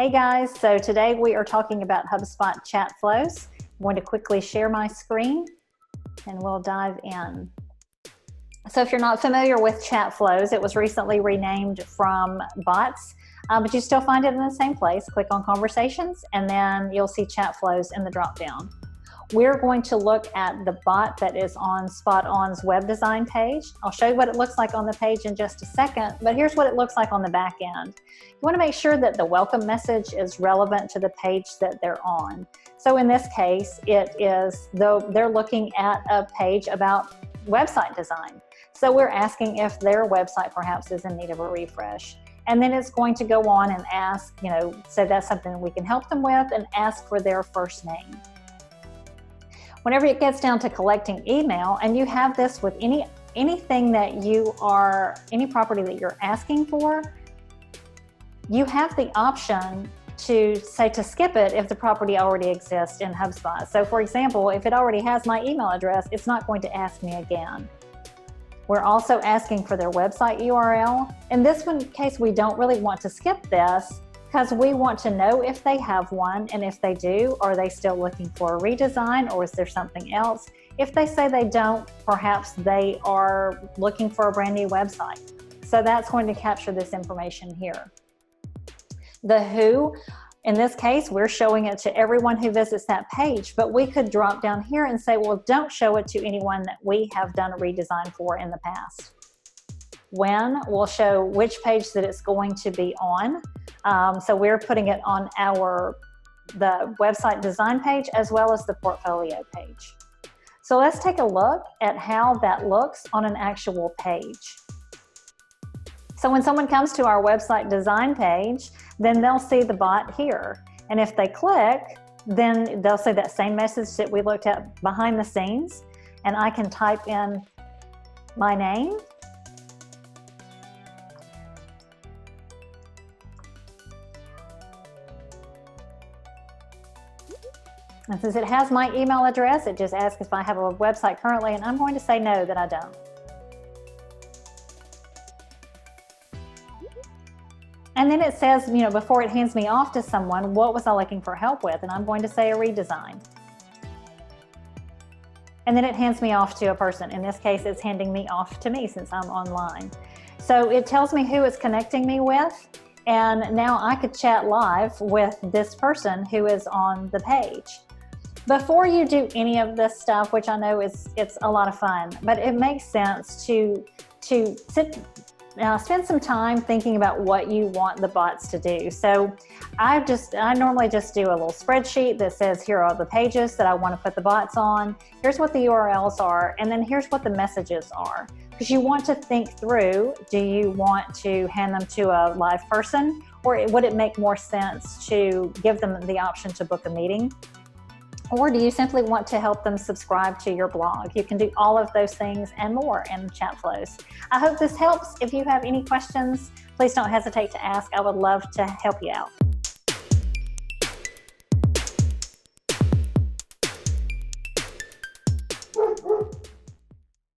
Hey guys, so today we are talking about HubSpot chat flows. I'm going to quickly share my screen and we'll dive in. So if you're not familiar with chat flows, it was recently renamed from bots, but you still find it in the same place. Click on conversations and then you'll see chat flows in the drop down. We're going to look at the bot that is on Spot On's web design page. I'll show you what it looks like on the page in just a second, but here's what it looks like on the back end. You want to make sure that the welcome message is relevant to the page that they're on. So in this case, it is, though they're looking at a page about website design. So we're asking if their website perhaps is in need of a refresh. And then it's going to go on and ask, say that's something we can help them with, and ask for their first name. Whenever it gets down to collecting email, and you have this with anything that you are, any property that you're asking for, you have the option to say to skip it if the property already exists in HubSpot. So for example, if it already has my email address, it's not going to ask me again. We're also asking for their website URL. In this case, we don't really want to skip this because we want to know if they have one, and if they do, are they still looking for a redesign, or is there something else? If they say they don't, perhaps they are looking for a brand new website. So that's going to capture this information here. The who, in this case, we're showing it to everyone who visits that page, but we could drop down here and say, well, don't show it to anyone that we have done a redesign for in the past. When, we'll show which page that it's going to be on. So we're putting it on the website design page as well as the portfolio page. So let's take a look at how that looks on an actual page. So when someone comes to our website design page, then they'll see the bot here. And if they click, then they'll see that same message that we looked at behind the scenes. And I can type in my name. And since it has my email address, it just asks if I have a website currently, and I'm going to say no, that I don't. And then it says, before it hands me off to someone, what was I looking for help with? And I'm going to say a redesign. And then it hands me off to a person. In this case, it's handing me off to me since I'm online. So it tells me who it's connecting me with. And now I could chat live with this person who is on the page. Before you do any of this stuff, which I know it's a lot of fun, but it makes sense to spend some time thinking about what you want the bots to do. So I normally just do a little spreadsheet that says, here are the pages that I want to put the bots on. Here's what the URLs are. And then here's what the messages are. Because you want to think through, do you want to hand them to a live person, or would it make more sense to give them the option to book a meeting? Or do you simply want to help them subscribe to your blog? You can do all of those things and more in chat flows. I hope this helps. If you have any questions, please don't hesitate to ask. I would love to help you out.